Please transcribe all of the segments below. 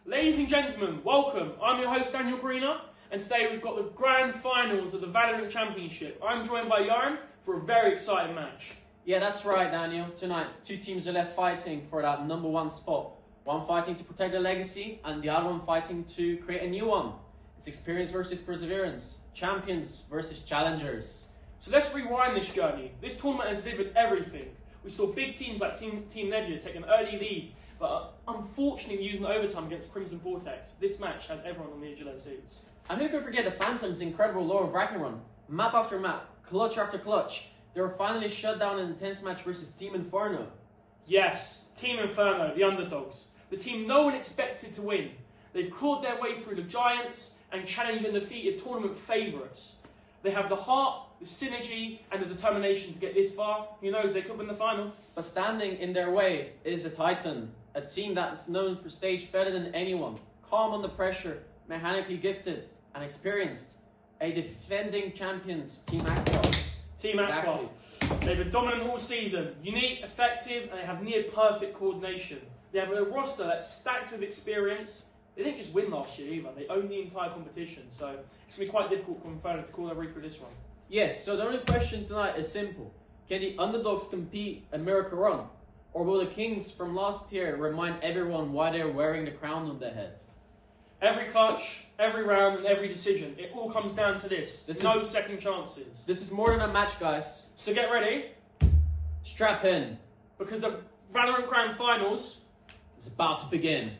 Ladies and gentlemen, welcome. I'm your host Daniel Greener, and today we've got the grand finals of the Valorant Championship. I'm joined by Yaron for a very exciting match. Yeah, that's right, Daniel. Tonight, two teams are left fighting for that #1 spot. One fighting to protect their legacy, and the other one fighting to create a new one. It's experience versus perseverance, champions versus challengers. So let's rewind this journey. This tournament has delivered everything. We saw big teams like Team Nebula take an early lead, but unfortunately using overtime against Crimson Vortex. This match had everyone on the edge of their seats. And who could forget the Phantoms' incredible lore of Ragnarok? Map after map, clutch after clutch. They were finally shut down in an intense match versus Team Inferno. Yes, Team Inferno, the underdogs. The team no one expected to win. They've clawed their way through the Giants and challenged and defeated tournament favourites. They have the heart, the synergy and the determination to get this far. Who knows, they could win the final. But standing in their way is a Titan, a team that's known for stage better than anyone. Calm under pressure, mechanically gifted and experienced. A defending champions, Team Aqua. Team Aqua. They've been dominant all season, unique, effective, and they have near perfect coordination. They have a roster that's stacked with experience. They didn't just win last year either, they own the entire competition, so it's going to be quite difficult for Inferno to call their way through this one. Yes, so the only question tonight is simple. Can the underdogs compete a miracle run? Or will the Kings from last year remind everyone why they're wearing the crown on their head? Every clutch, every round and every decision, it all comes down to this. No second chances. This is more than a match, guys. So get ready. Strap in. Because the Valorant Grand Finals is about to begin.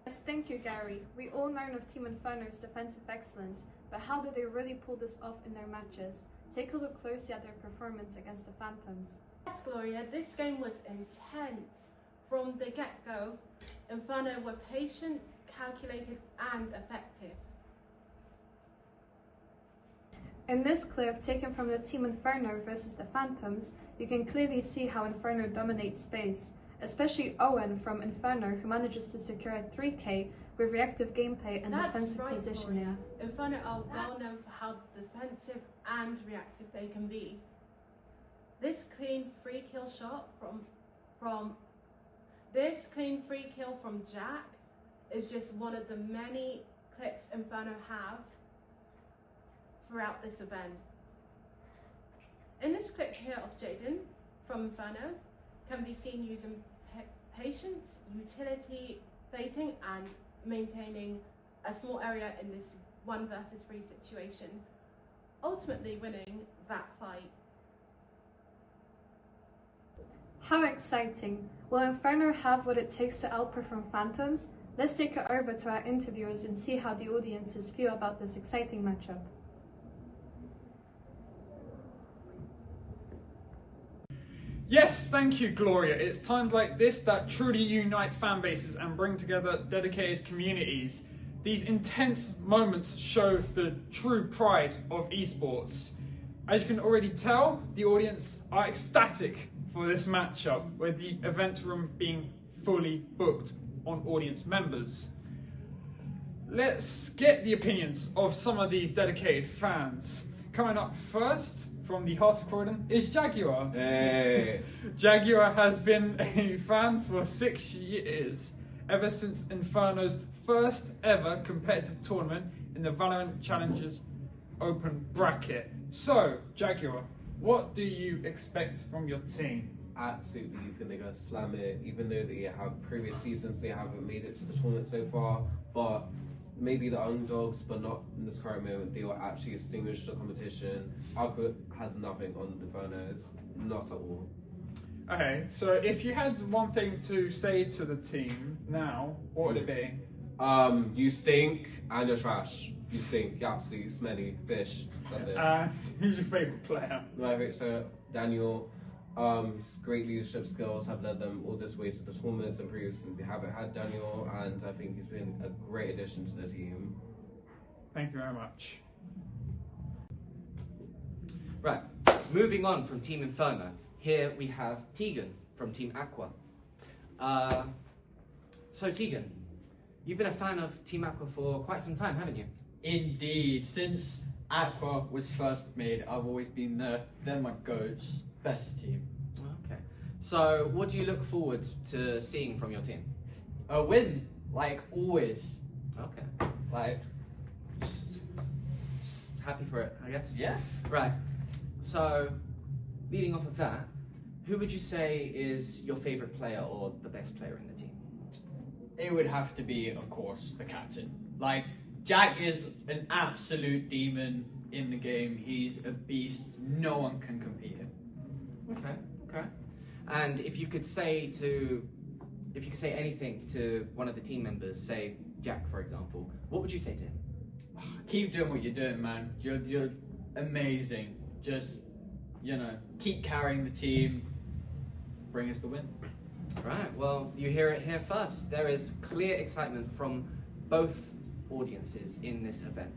Yes, thank you, Gary. We all know of Team Inferno's defensive excellence, but how do they really pull this off in their matches? Take a look closely at their performance against the Phantoms. Yes, Gloria, this game was intense. From the get-go, Inferno were patient, calculated and effective. In this clip, taken from the Team Inferno versus the Phantoms, you can clearly see how Inferno dominates space, especially Owen from Inferno, who manages to secure a 3K with reactive gameplay and defensive positioning. Gloria. Inferno are well known for how defensive and reactive they can be. This clean free kill shot from Jack is just one of the many clicks Inferno have throughout this event. In this clip here of Jaden from Inferno can be seen using patience, utility, baiting and maintaining a small area in this 1 versus 3 situation, ultimately winning that fight. How exciting! Will Inferno have what it takes to outperform Phantoms? Let's take it over to our interviewers and see how the audiences feel about this exciting matchup. Yes, thank you, Gloria. It's times like this that truly unite fan bases and bring together dedicated communities. These intense moments show the true pride of esports. As you can already tell, the audience are ecstatic for this matchup, with the event room being fully booked on audience members. Let's get the opinions of some of these dedicated fans. Coming up first, from the heart of Croydon, is Jaguar. Hey. Jaguar has been a fan for 6 years, ever since Inferno's first ever competitive tournament in the Valorant Challengers Open bracket. So, Jaguar, what do you expect from your team? Absolutely, you think they're going to slam it, even though they have previous seasons, they haven't made it to the tournament so far, but maybe the underdogs, but not in this current moment. They will actually extinguish the competition. Aqua has nothing on the Infernos, not at all. Okay, so if you had one thing to say to the team now, what would it be? You stink and you're trash. You stink, you're absolutely smelly fish. That's it. Who's your favourite player? My favourite player, Daniel. His great leadership skills have led them all this way to the tournaments, and previously they haven't had Daniel, and I think he's been a great addition to the team. Thank you very much. Right, moving on from Team Inferno, here we have Tegan from Team Aqua. So Tegan, you've been a fan of Team Aqua for quite some time, haven't you? Indeed, since Aqua was first made, I've always been they're my goats. Best team. Okay. So, what do you look forward to seeing from your team? A win, Like, always. Okay. Like, just Happy for it, I guess. yeah. Right. So, leading off of that, who would you say is your favourite player or the best player in the team? It would have to be, of course, the captain. Like, Jack is an absolute demon in the game. He's a beast. No one can compete him. Okay. And if you could say anything to one of the team members, say Jack, for example, what would you say to him? Keep doing what you're doing, man. You're amazing. Just, keep carrying the team. Bring us the win. Right, well, you hear it here first. There is clear excitement from both audiences in this event.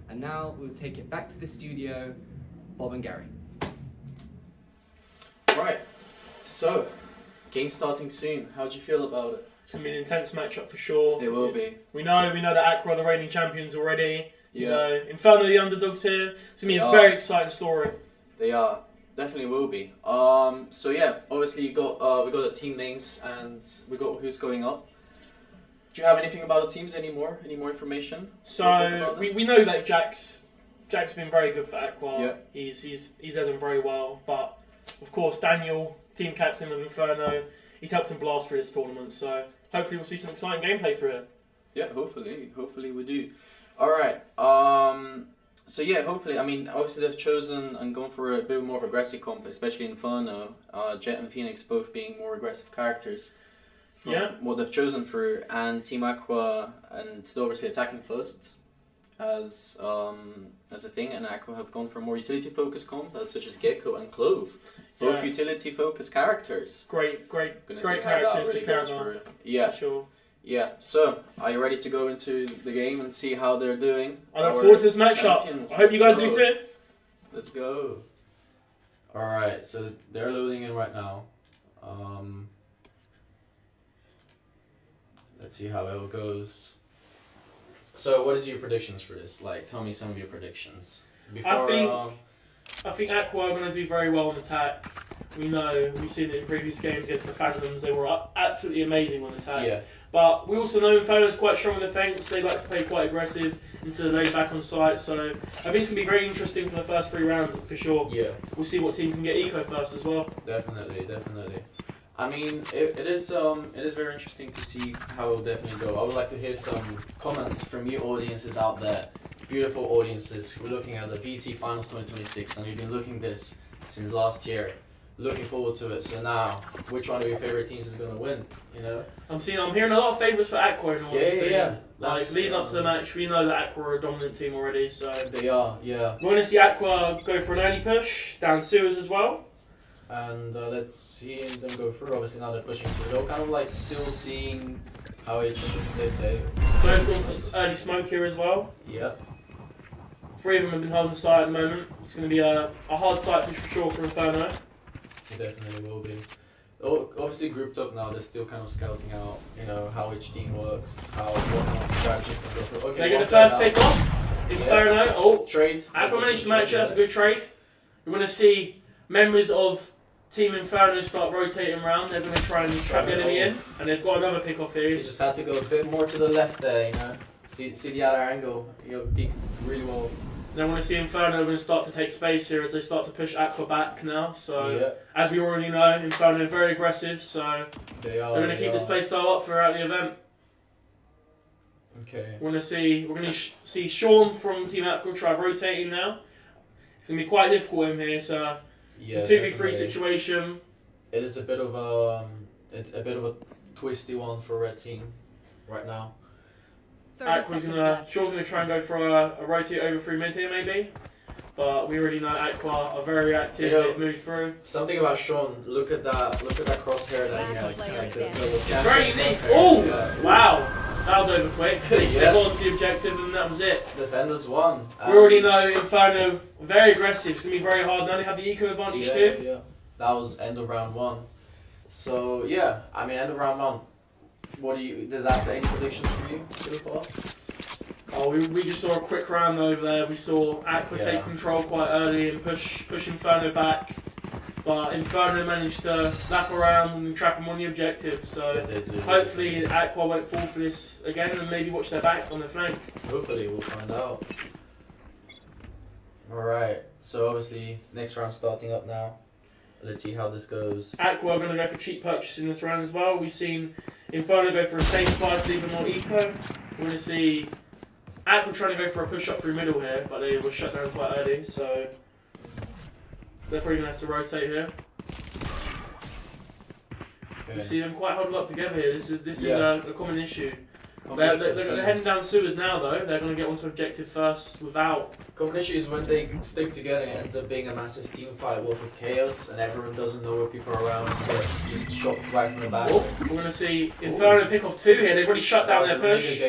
And now we'll take it back to the studio, Bob and Gary. Right, so, game starting soon. How do you feel about it? It's going to be an intense matchup for sure. It will be. We know that Aqua are the reigning champions already. Yeah. Inferno the underdogs here. It's going to be a very exciting story. They are. Definitely will be. So yeah, obviously we got the team names and we got who's going up. Do you have anything about the teams anymore? Any more information? So we know that Jack's been very good for Aqua. Yeah. He's led them very well. But of course Daniel, team captain of Inferno, he's helped him blast through this tournament. So hopefully we'll see some exciting gameplay through it. Yeah, hopefully we do. All right. So yeah, hopefully, I mean, obviously they've chosen and gone for a bit more of aggressive comp, especially Inferno, Jet and Phoenix both being more aggressive characters. From what they've chosen for, and Team Aqua and still obviously attacking first as a thing, and Aqua have gone for more utility focused comp, such as Gecko and Clove. Both utility focused characters. Great Gonna see characters how that to really carry goes on. for, yeah. For sure. Yeah, so are you ready to go into the game and see how they're doing? I look forward to this matchup. I hope you guys do too. Let's go. Alright, so they're loading in right now. Let's see how it goes. So what is your predictions for this? Like, tell me some of your predictions. I think Aqua are going to do very well on attack. We've seen it in previous games against the Phantoms. They were absolutely amazing on attack. Yeah. But we also know Inferno is quite strong in defence. They like to play quite aggressive instead of laid back on site. So I think it's going to be very interesting for the first 3 rounds for sure. Yeah. We'll see what team can get eco first as well. Definitely. I mean, it is very interesting to see how it will definitely go. I would like to hear some comments from you audiences out there, beautiful audiences who are looking at the VC Finals 2026, and you've been looking this since last year. Looking forward to it. So now, which one of your favorite teams is going to win? I'm hearing a lot of favourites for Aqua in all honesty. Yeah. Like leading up to the match, we know that Aqua are a dominant team already. So they are. Yeah. We're going to see Aqua go for an early push down sewers as well. And let's see them go through. Obviously now they're pushing through. They're kind of like still seeing how they play. Both going for early smoke here as well. Yeah. 3 of them have been holding site at the moment. It's going to be a hard site push for sure for Inferno. It definitely will be. Obviously grouped up now, they're still kind of scouting out, how each team works, what strategies can go through. Okay, they get the first pick off. Inferno. Yeah. Oh, trade. Aqua managed to match it. That's a good trade. We're going to see members of Team Inferno start rotating around. They're going to try and trap the enemy in, and they've got another pick off here. You just have to go a bit more to the left there, See the other angle. Peeked really well. Then I want to see Inferno going to start to take space here as they start to push Aqua back now. So, as we already know, Inferno are very aggressive, so they're going to keep this playstyle up throughout the event. Okay. We're going to see Sean from Team Aqua try rotating now. It's going to be quite difficult in here, so it's a 2v3 situation. It is a bit of a twisty one for red team right now. Sean's going to try and go for a rotate over through mid here maybe, but we already know Aqua are very reactive. They've moved through. Something about Sean. Look at that crosshair that he has. It's very unique. Oh, wow, that was over quick. They got the objective and that was it. Defenders won. We already know Inferno very aggressive. It's going to be very hard. Now they have the eco advantage too. Yeah. That was end of round 1. So yeah, I mean end of round 1. Does that say any predictions for you so far? Oh, we just saw a quick round over there. We saw Aqua take control quite early and push Inferno back. But Inferno managed to lap around and trap him on the objective, so hopefully Aqua won't fall for this again and maybe watch their back on the flank. Hopefully, we'll find out. Alright, so obviously, next round starting up now. Let's see how this goes. Aqua are going to go for cheap purchase in this round as well. We've seen Inferno go for a same price, even more eco. We're going to see Aqua trying to go for a push up through middle here, but they were shut down quite early, so they're probably going to have to rotate here. Okay. You see them quite huddled up together here. This is a common issue. They're heading down sewers now though. They're going to get onto objective first without. Common issue is when they stick together, it ends up being a massive team fight with chaos, and everyone doesn't know where people are around. They get just shot right from the back. Oh, we're going to see Inferno pick off 2 here. They've already shut down their push,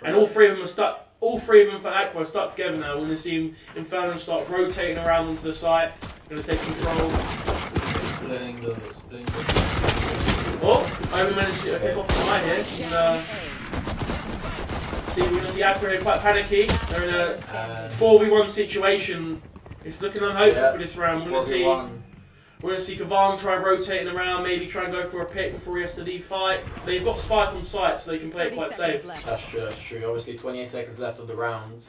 and all 3 of them are stuck. All 3 of them for Aqua are stuck together now. We're going to see Inferno start rotating around onto the site. Going to take control. Splitting the. Oh, Owen managed to get a pick off the side here. And, we're going to see Aqua here quite panicky. They're in a 4v1 situation. It's looking unhopeful for this round. We're going to see Kavan try rotating around, maybe try and go for a pick before he has to leave fight. They've got Spike on site, so they can play it quite safe. That's true, that's true. Obviously 28 seconds left of the round.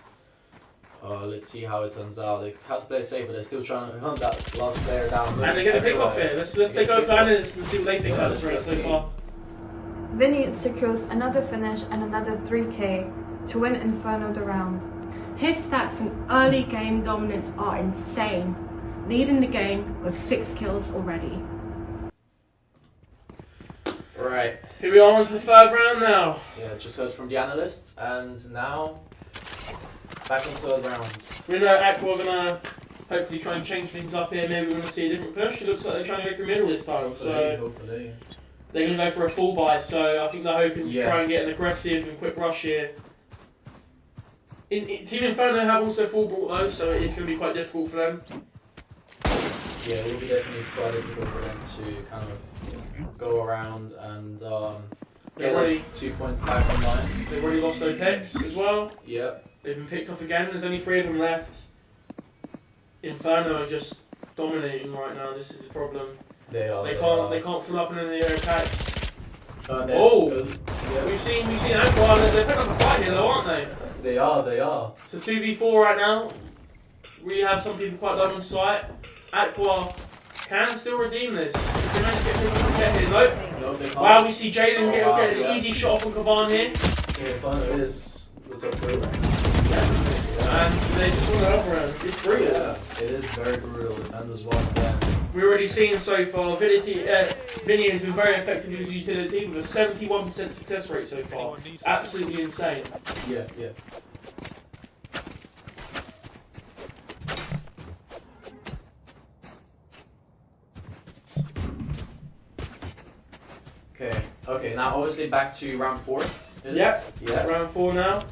Let's see how it turns out. They have to play safe, but they're still trying to hunt that last player down. And they get a pick off here. Let's take over Analysts and see what they think about this round so far. Vinny secures another finish and another 3k to win Inferno the round. His stats and early game dominance are insane, leading the game with 6 kills already. Right. Here we are on to the 3rd round now. Yeah, just heard from the analysts, and now back in 3rd round. We know Aqua are going to hopefully try and change things up here. Maybe we're going to see a different push. It looks like they're trying to go through middle this time. Hopefully. They're going to go for a full buy, so I think they're hoping to try and get an aggressive and quick rush here. Team Inferno have also full brought though, so it's going to be quite difficult for them. Yeah, it will be definitely quite difficult for them to kind of go around and get those 2 points back online. They've already lost OPEX as well. Yep. They've been picked off again. There's only 3 of them left. Inferno are just dominating right now. This is a problem. They can't fill up in any of their attacks. Yeah. We've seen Aqua. They're putting up a fight here, though, aren't they? They are. So 2v4 right now. We have some people quite low on site. Aqua can still redeem this. They managed to get people to get here. No, they can't. Wow, we see Jaden get an easy shot off on Kavan here. Yeah, Inferno is the top player. And they just won the other round. It's brutal. Yeah, it is very brutal. And there's one again. We've already seen so far, Vinny has been very effective with his utility with a 71% success rate so far. It's absolutely insane. Yeah. Okay, now obviously back to round 4. Yeah, round 4 now.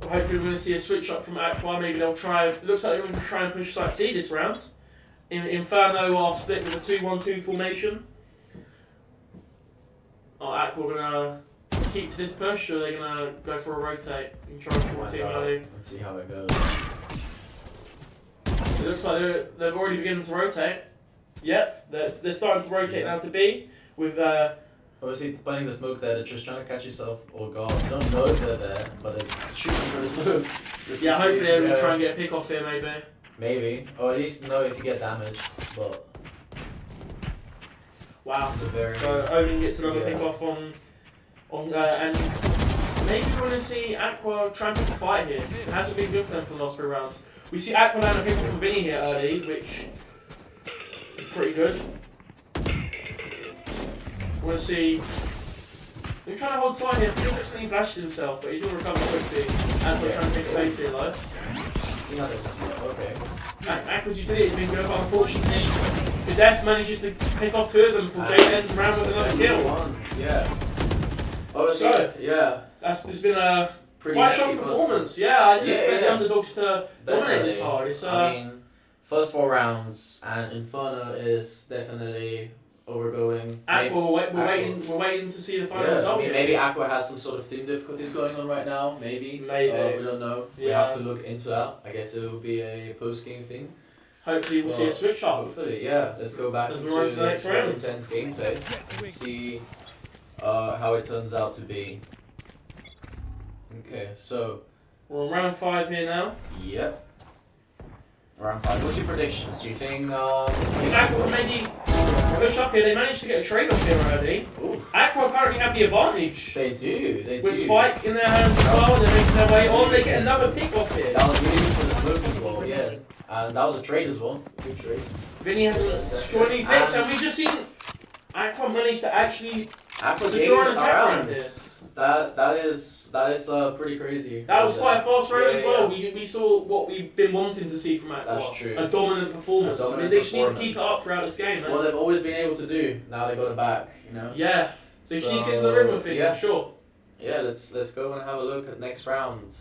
Hopefully we're going to see a switch up from Aqua. Maybe they'll try, it looks like they're going to try and push Site C this round. Inferno are split with a 2-1-2 formation. Are Aqua going to keep to this push, or are they going to go for a rotate and try and force it early? Let's see how it goes. It looks like they're already beginning to rotate. Yep, they're starting to rotate now to B with. Obviously, putting the smoke there, they're just trying to catch yourself. Oh god, you don't know if they're there, but they're shooting for the smoke. Yeah, hopefully they're going to try and get a pick off here, maybe. Maybe, or at least know if you get damaged. But wow. So Owen gets another pick off on and maybe we're going to see Aqua try and pick a fight here. It hasn't been good for them for the last 3 rounds. We see Aqua land a pick off from Vinny here early, which is pretty good. We're going to see. We're trying to hold side here. Feels like Sneak flashed himself, but he's going to recover quickly. Aqua trying to pick space here, though. Okay. Aqua's utility has been good, but unfortunately, the Death manages to pick off 2 of them from Jaden's round with another kill. Yeah. It's been a quite strong performance. Yeah, I didn't expect the underdogs to dominate this hard. I mean, first 4 rounds, and Inferno is definitely overgoing. Aqua, we're waiting to see the final result. Maybe Aqua has some sort of team difficulties going on right now. Maybe. We don't know. We have to look into that. I guess it will be a post-game thing. Hopefully we'll see a switch up. Hopefully, yeah. Let's go back As we into run to the next round. intense gameplay. Let's see how it turns out to be. Okay, so We're on round 5 here now. yep. Round 5. What's your predictions? Do you think Aqua maybe push up here. They managed to get a trade off here early. Ooh, Aqua currently have the advantage. they do, they With do. Spike in their hands as well, and they're making their way on. They get another pick off here. That was really good for the smoke as well, yeah. And that was a trade as well. Good trade. Vinny hasn't scored any picks, and we've just seen Aqua manage to actually Aqua secure an gaining attack round rounds. here. That is pretty crazy. That was quite a fast round as well. Yeah. We saw what we've been wanting to see from Aqua. That's true. A dominant performance. A dominant I mean, they just need to performance. keep it up throughout this game, man. What they've always been able to do. Now they got it back, you know. Yeah, they just need to get to the So, rhythm of things, yeah. for sure. Yeah, let's go and have a look at next round.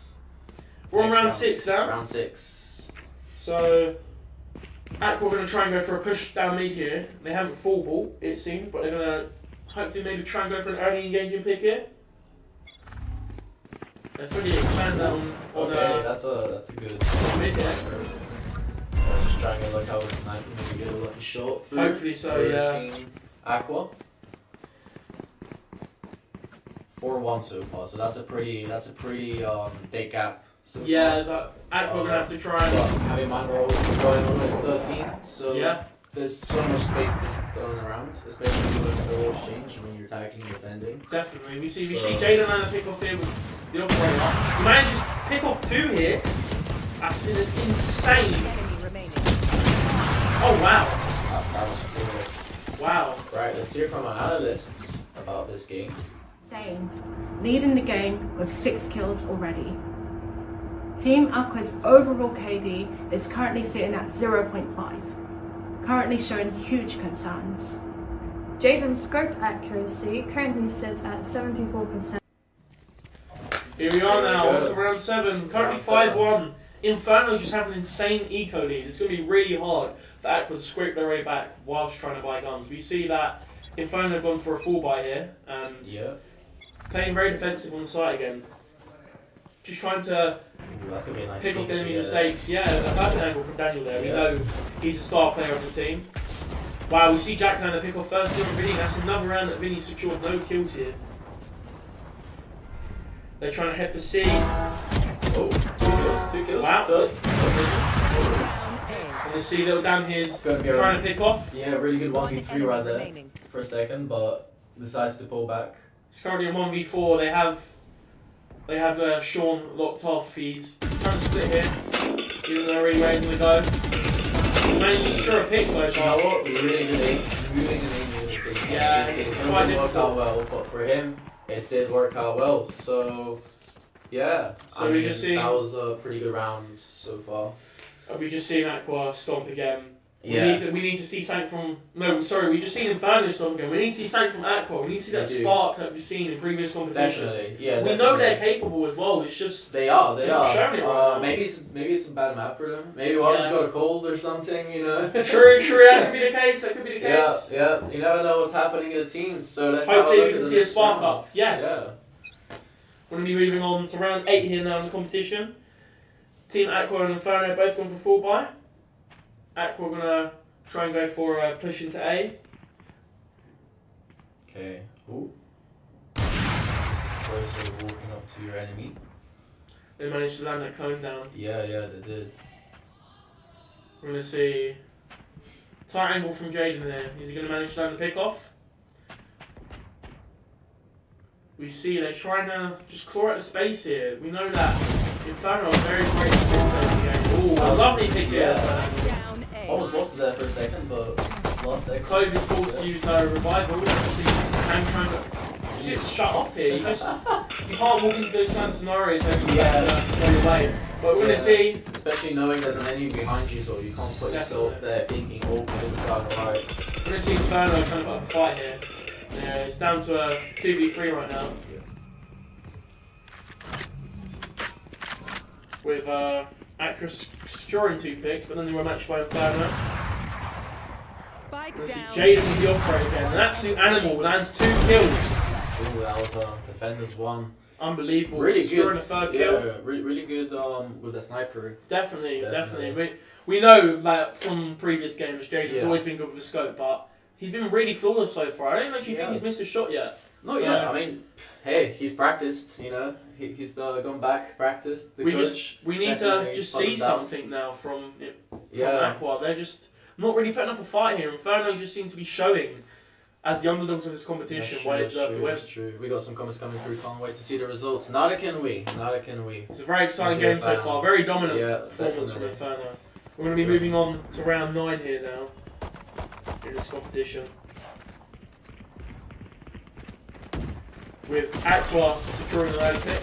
We're on Next round round. 6 now. Round 6. So, Aqua are going to try and go for a push down mid here. They haven't full ball, it seems, but they're going to hopefully maybe try and go for an early engaging pick here. They're fully expand that on Okay, that's a good. mid here. Just trying to look how it's sniping, maybe get a lucky shot. Hopefully so, for yeah. Team Aqua. 4-1 so far, so that's a pretty big gap. So Yeah, far. that Aqua are going to have to try But and... have in mind we're going on at 13, so Yeah. there's so much space to throw around, especially when you look at the roles change when you're attacking and defending. Definitely. We see So- Jaden land a pick off here with the operator. He manages to pick off 2 here. That's insane. Oh, wow. That was cool. Wow. Right, let's hear from our analysts about this game. Same. Leading the game with 6 kills already. Team Aqua's overall KD is currently sitting at 0.5, currently showing huge concerns. Jaden's scope accuracy currently sits at 74%. Here we are now, There we on go. to round 7. Currently Round 7. 5-1. Inferno just have an insane eco lead. It's going to be really hard for Aqua to scrape their way back whilst trying to buy guns. We see that Inferno have gone for a full buy here and Yeah. playing very defensive on the side again. Just trying to Ooh, that's gonna be a nice pick off the game, enemy yeah. mistakes. Yeah, a perfect angle from Daniel there. We Yeah. know he's a star player of the team. Wow, we see Jack land a pick off first here on Vinny. That's another round that Vinny secured no kills here. They're trying to head for C. Oh, 2 kills. Wow. Good. And we see little Dan here's Gonna be trying a, to pick off. yeah, really good 1v3 right there for a second, but decides to pull back. It's currently a 1v4. They have Sean locked off. He's trying to split here, even though they're really ready to go. He managed to secure a pick though. You know what? Really good aim in this game. Yeah, This game it's doesn't quite work difficult. out well, but for him, it did work out well. So, yeah. So I we mean, just see- that was a pretty good round so far. We just seen Aqua stomp again. Yeah. We need to see something from... No, sorry, we just seen Inferno stomp again. We need to see something from Aqua. We need to see that We do. spark that we've seen in previous competitions. Definitely. Yeah. We know they're capable as well. It's just... They are. They're not showing it right now. Maybe it's a bad map for them. Maybe one of them's Yeah. got a cold or something. You know. True, that could be the case. That could be the Yeah, case. yeah. You never know what's happening in the teams. So let's Hopefully have a we look can at the see a next spark round. up. Yeah. Yeah. We're going to be moving on to round 8 here now in the competition. Team Aqua and Inferno both gone for full buy. Aqua are going to try and go for a push into A. Okay. Ooh. Choice of walking up to your enemy. They managed to land that cone down. Yeah, they did. We're going to see tight angle from Jaden there. Is he going to manage to land the pick off? We see they're trying to just claw at the space here. We know that Inferno are very great at this game. Ooh, a lovely pick here. Almost lost it there for a second, but last second. Clove is forced to use her revival. And trying to just shut off here. You can't walk into those kind of scenarios and go your way. But we're going to see. Especially knowing there's an enemy behind you, so you can't put yourself there thinking, oh, this is going right. We're going to see Inferno trying to put up a fight here. Yeah, it's down to a 2v3 right now. With Aqua securing 2 picks, but then they were matched by Inferno. We're going to see Jaden with the operator again. An absolute animal, lands 2 kills. Ooh, that was a defender's one. unbelievable. Really Scoring good. a third kill. Yeah, really good with the sniper. Definitely. We know that from previous games, Jaden's Yeah. always been good with the scope, but he's been really flawless so far. I don't actually think he's missed a shot yet. No, So- yeah. I mean, hey, he's practiced. You know, he's gone back, practiced. The We coach need to definitely just followed see him down. something now from Yeah. Aqua. They're just not really putting up a fight here. Inferno just seem to be showing as the underdogs of this competition That's why they true, deserve to win. that's true. We got some comments coming through. Can't wait to see the results. Neither can we. It's a very exciting Okay, game so far. Very dominant Yeah, performance from definitely. Inferno. We're going to be moving on to round 9 here now in this competition. With Aqua securing the early pick.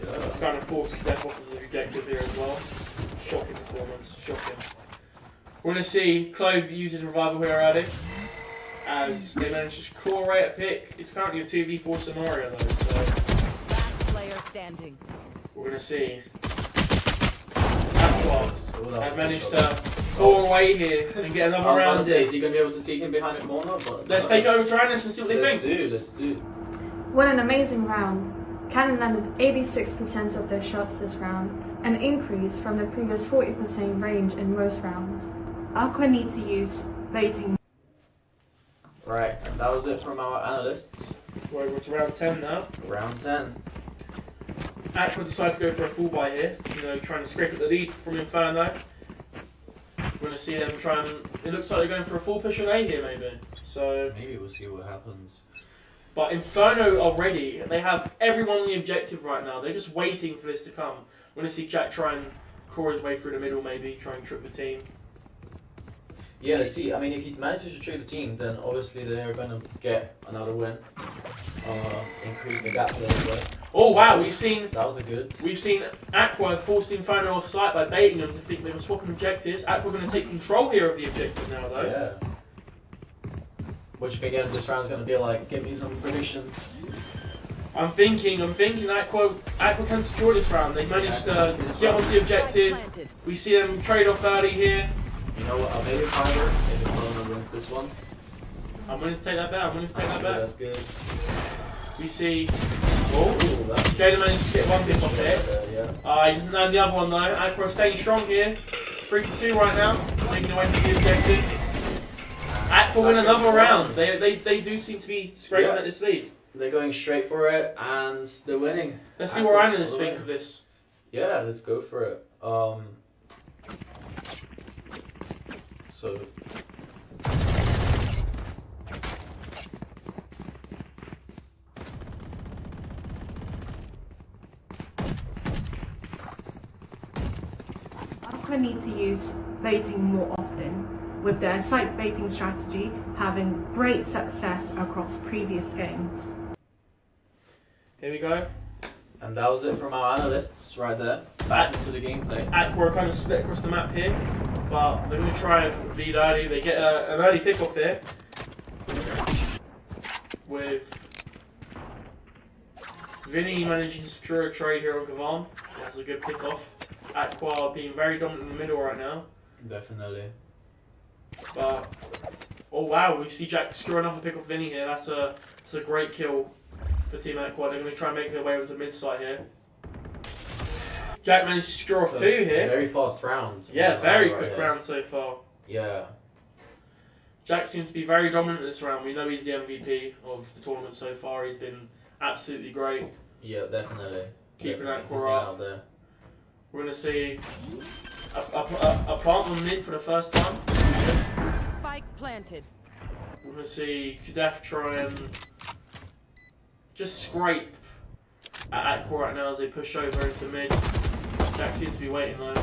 That's kind of forced Cadef off of the objective here as well. Shocking performance, shocking. We're going to see Clove use his revival here early, as they managed to claw away at pick. It's currently a 2v4 scenario though, so Last player standing. we're going to see Aqua So have managed to claw away here and get another I was about round to say, in. is he going to be able to sneak in behind the corner? But Let's take over to Randis and see what they think. Let's do. What an amazing round. Cannon landed 86% of their shots this round, an increase from the previous 40% range in most rounds. Aqua need to use baiting. Right, and that was it from our analysts. We're to round 10 now. Round 10. Aqua decides to go for a full buy here, trying to scrape at the lead from Inferno. We're going to see them try and... It looks like they're going for a full push on A here, maybe. So, Maybe we'll see what happens. but Inferno are ready. They have everyone on the objective right now. They're just waiting for this to come. We're going to see Jack try and claw his way through the middle, maybe, try and trip the team. Yeah, let's see. I mean, if he manages to trick the team, then obviously they're going to get another win. Increase the gap a little bit. Oh wow, we've seen Aqua forced Inferno off site by baiting them to think they were swapping objectives. Aqua going to take control here of the objective now, though. Yeah. What do you think this round's going to be like? Give me some predictions. I'm thinking Aqua can secure this round. They managed to get onto the objective. Planted. We see them trade off early here. You know what? Maybe Fiverr. Maybe Corona wins this one. I'm willing to take that bet. That's good. We see. Ooh, that's Jaden managed to get one pick off here. yeah. He doesn't land the other one though. Aqua staying strong here. 3 for 2 right now. Making away from the objective. Aqua win another round. They do seem to be scraping at this lead. They're going straight for it and they're winning. Let's see what Randis think of this. Yeah, let's go for it. So Aqua need to use baiting more often, with their site baiting strategy having great success across previous games. Here we go. and that was it from our analysts right there. Back into the gameplay. Aqua are kind of split across the map here, but they're going to try and lead early. They get an early pick off here with Vinny managing to secure a trade here on Kavan. That's a good pick off. Aqua being very dominant in the middle right now. Definitely. But oh wow, we see Jack secure another pick off Vinny here. That's a great kill for Team Aqua. They're going to try and make their way onto mid side here. Jack managed to secure off 2 here. Very fast round. Yeah, very quick round so far. Yeah. Jack seems to be very dominant in this round. We know he's the MVP of the tournament so far. He's been absolutely great. Yeah, definitely. Keeping Definitely. that He's core been up. out there. We're going to see a plant on mid for the first time. Spike planted. We're going to see Kadef try and just scrape at Aqua right now as they push over into mid. Jack seems to be waiting though.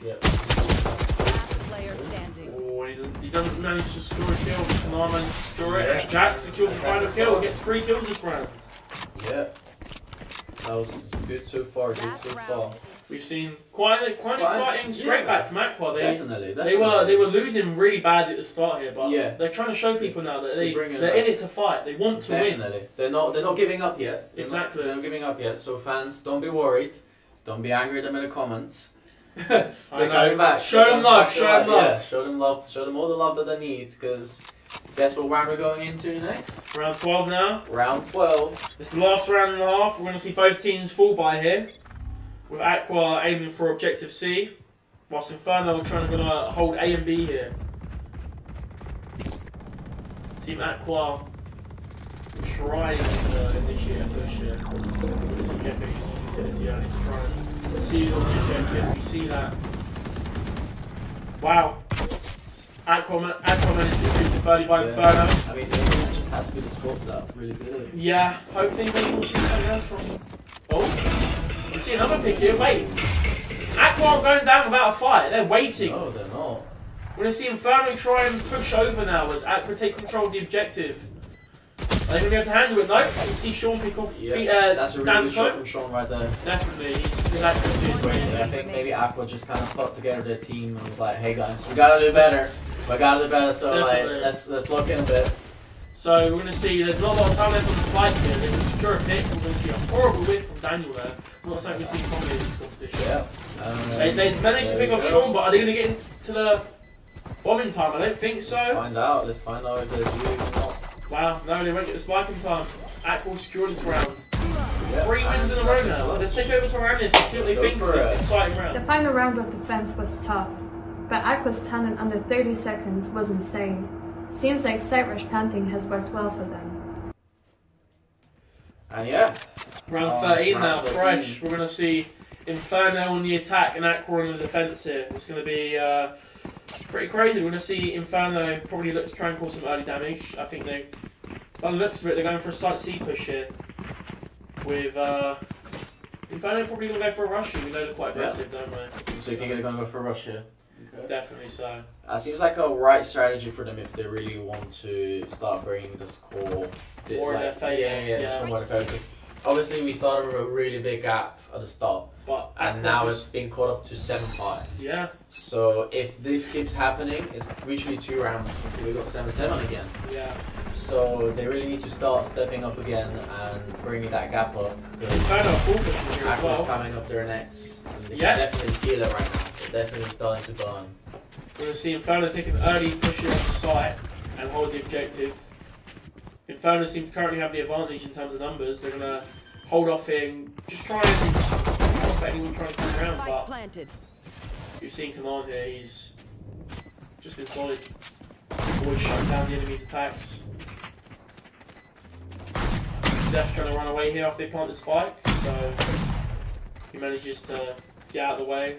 Yeah. Last player standing. Oh, he doesn't manage to score a kill. Kanar managed to score it. And Jack secures the final kill. Gets 3 kills this round. Yeah. That was good so far. Good so far. We've seen quite an exciting scrape back from Aqua. Definitely. They were losing really badly at the start here, but Yeah. they're trying to show people now that they're bring it in up. it to fight. They want to win. Definitely. They're not giving up yet. Exactly. They're not giving up yet. So fans, don't be worried. Don't be angry at them in the comments. They're coming back. Show them love, show them love. Yeah, show them love. Show them all the love that they need. Because guess what round we're going into next? Round 12 now. Round 12. This is the last round and a half. We're going to see both teams fall by here. With Aqua aiming for objective C, whilst Inferno are trying to hold A and B here. Team Aqua trying to initiate a push here. We're going to see Gecko using utility early to try and see on the objective. We see that. Wow. Aqua managed to get to 30 by Inferno. I mean, they just had to be the spot for that. Really good. Yeah, hopefully maybe we'll see something else from. Oh, you see another pick here. Wait. Aqua aren't going down without a fight. They're waiting. No, they're not. We're going to see Inferno try and push over now as Aqua take control of the objective. Are they going to be able to handle it? No. You see Sean pick off that's a really Dan's good shot coat. from Sean right there. Definitely. He's accuracy is great. I think maybe Aqua just kind of put together their team and was like, hey guys, we gotta do better. We gotta do better, so Definitely. like, let's look in a bit. So we're going to see there's not a lot of time left on the spike here. They're going to secure a pick. We're going to see a horrible whiff from Daniel there. Not something we've seen commonly in this competition. Yeah. They managed to pick off Sean, but are they going to get into the bombing time? I don't think so. Let's find out if they're doing or not. Wow, no, they won't get the spike in time. Aqua will secure this round. 3 wins in a row now. Let's take over to Aramis and see what they think of this exciting round. The final round of defense was tough, but Aqua's plan in under 30 seconds was insane. Seems like side rush planting has worked well for them. And yeah. Round 13 now, round 13. fresh. We're going to see Inferno on the attack and Aqua on the defense here. It's going to be pretty crazy. We're going to see Inferno probably look to try and cause some early damage. I think they, by the looks of it, they're going for a slight C push here. With Inferno probably going to go for a rush here. We know they're quite aggressive, don't we? So you think they're going to go for a rush here? Okay. Definitely so. That seems like a right strategy for them if they really want to start bringing the score more in their favour. Yeah. More in their favour. Obviously, we started with a really big gap at the start, and now it's been caught up to 7-5. Yeah. So if this keeps happening, it's literally 2 rounds until we got 7-7 again. Yeah. So they really need to start stepping up again and bringing that gap up. Inferno are full pushing here as Aqua's well. coming up their necks. And they can definitely feel it right now. They're definitely starting to burn. We're going to see Inferno take an early push here on the site and hold the objective. Inferno seems to currently have the advantage in terms of numbers. They're going to hold off here and just try and stop anyone trying to come around. But planted. you've seen Kanan here, he's just been solid. Always shutting down the enemy's attacks. Def's trying to run away here after they plant the spike, so he manages to get out of the way.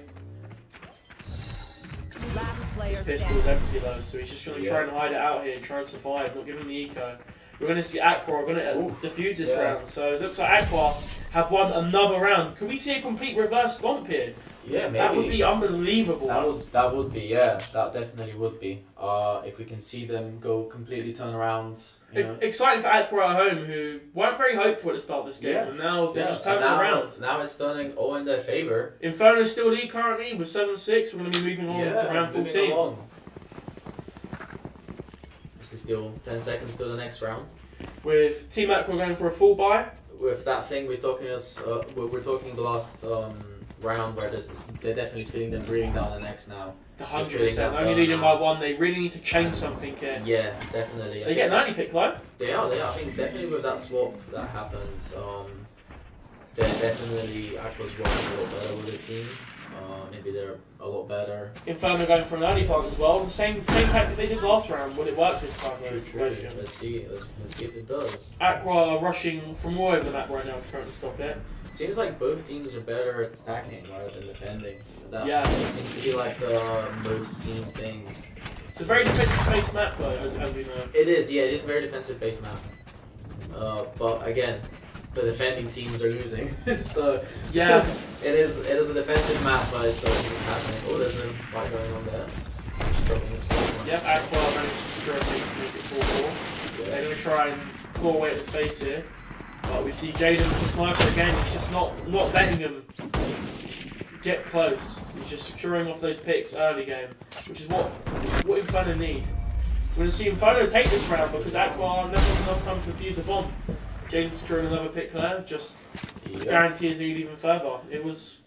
His pistol is empty though, so he's just going to try and hide it out here, try and survive, not give him the eco. We're going to see Aqua are going to defuse this round, so it looks like Aqua have won another round. Can we see a complete reverse slump here? Yeah, maybe. That would be unbelievable. That would be, yeah, that definitely would be. If we can see them go completely turn around. You know. Exciting for Aqua at home, who weren't very hopeful at the start of this game, and now they're just turning around. Now it's turning all in their favour. Inferno still lead currently with 7-6. We're going to be moving on to round 14. This is still 10 seconds to the next round. With Team Aqua going for a full buy. With that thing we're talking the last round where they're definitely feeling them breathing down the necks now. 100%. Only leading by 1. They really need to change something here. Yeah, definitely. They get an early pick though. They are. I think definitely with that swap that happened, they're definitely Aqua's working a lot better with the team. Maybe they're a lot better. Inferno going for an early plant as well. The same tactic they did last round. Will it work this time? True. Let's see if it does. Aqua are rushing from all over the map right now to currently stop it. Seems like both teams are better at stacking rather than defending. Yeah. It seems to be like the most seen things. It's a very defensive-based map though, as we know. It is, yeah, it is a very defensive-based map. But again, the defending teams are losing. So yeah, it is a defensive map, but it doesn't keep happening. Oh, there's a fight going on there. Yep, Aqua managed to secure a pick to make it 4-4. They're going to try and claw away at the space here. But we see Jaden with the sniper again. He's just not letting them get close. He's just securing off those picks early game, which is what Inferno need. We're going to see Inferno take this round because Aqua never has enough time to defuse a bomb. Jaden securing another pick there, just guarantee his lead even further. It was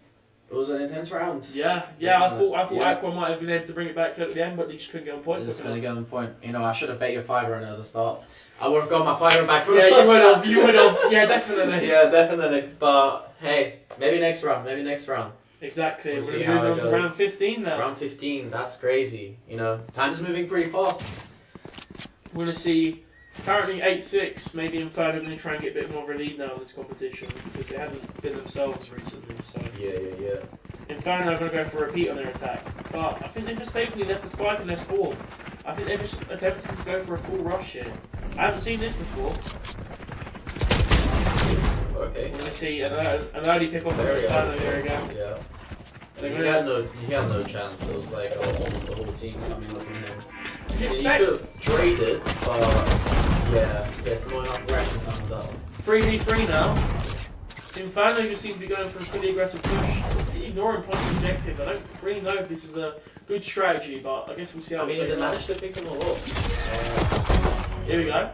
It was an intense round. Yeah, I thought Aqua might have been able to bring it back at the end, but they just couldn't get on point. Just couldn't get on point. You know, I should have bet your fiver on it at the start. I would have got my fiver back for the Yeah, first time. you would have. Yeah, definitely. Yeah, definitely. But hey, maybe next round. Exactly. We'll We're see going to how move it on to goes. round 15 now. Round 15, that's crazy. You know, time's moving pretty fast. We're going to see currently 8-6. Maybe Inferno going to try and get a bit more of a lead now in this competition because they haven't been themselves recently. So Yeah. Inferno are going to go for a repeat on their attack, but I think they've mistakenly left the spike in their spawn. I think they're just attempting to go for a full rush here. I haven't seen this before. Okay. We're going to see an early pick off There we go. Inferno here again. Yeah. They're He gonna- had no chance. It was like almost the whole team coming up on him. You He expect could have traded, but yeah, there's no enough aggression coming down. 3v3 now. Inferno just seems to be going for a pretty aggressive push, ignoring point objective. I don't really know if this is a good strategy, but I guess we'll see how I mean, it if they plays out. manage to pick them all up. Here we go.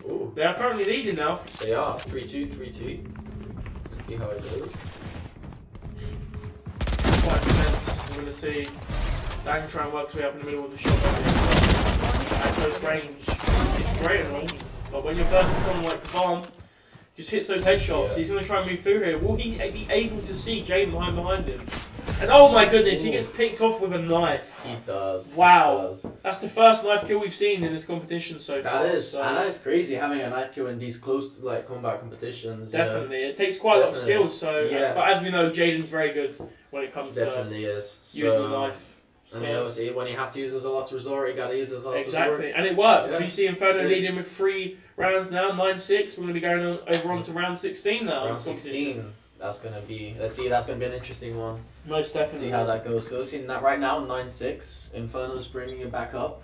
Ooh, They are currently leading now. they are 3-2, 3-2. Let's see how it goes. Quite intense. We're going to see Dan try and work his way up in the middle of the shot. At close range, it's great and all, but when you're versing someone like Kavan, just hits those headshots. Yeah. He's going to try and move through here. Will he be able to see Jaden behind him? And oh my goodness, he gets picked off with a knife. He does. Wow. He does. That's the first knife kill we've seen in this competition so far. That is, so and that is crazy having a knife kill in these close to like combat competitions. you know. definitely. It takes quite a lot of Definitely. skills. So, Yeah. but as we know, Jaden's very good when it comes Definitely is. to using the So, knife. I mean, obviously, when you have to use his last resort, you gotta use his last resort. Exactly, and it worked. Yeah. We see Inferno Yeah. leading with 3 rounds now, 9-6. We're going to be going over on to round 16 now. in Round this competition. 16. That's gonna be. Let's see. That's gonna be an interesting one. Most definitely. See how that goes. So we're seeing that right now, 9-6. Inferno's bringing it back up.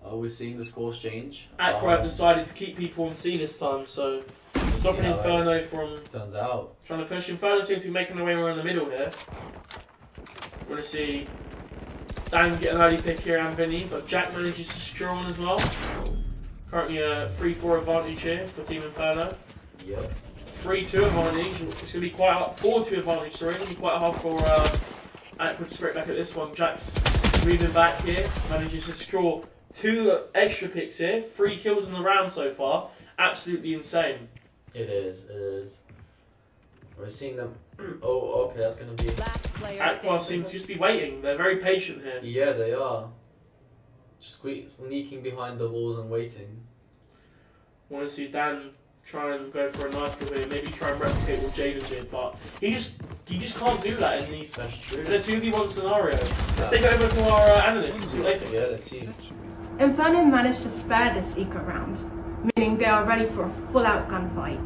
We're seeing the scores change. Aqua have decided to keep people on C this time, so stopping how it Inferno from turns out. trying to push. Inferno seems to be making their way around the middle here. We're going to see Dan get an early pick here and Vinny, but Jack manages to secure one as well. Currently a 3-4 advantage here for Team Inferno. Yep. 3-2 advantage. It's going to be quite hard. 4-2 advantage, sorry. It's going to be quite hard for Aqua to scrape back at this one. Jack's moving back here. Manages to secure 2 extra picks here. 3 kills in the round so far. Absolutely insane. It is. We're seeing them. Oh, okay, that's gonna be. Last player Aqua standing. seems to just be waiting. They're very patient here. Yeah, they are. Just sneaking behind the walls and waiting. Want to see Dan try and go for a knife kill here. Maybe try and replicate what Jaden did, but he just can't do that in these. That's true. In a 2v1 scenario. Let's take it over to our analysts and see what they think. Yeah, let's see. Inferno managed to spare this eco round, meaning they are ready for a full-out gunfight.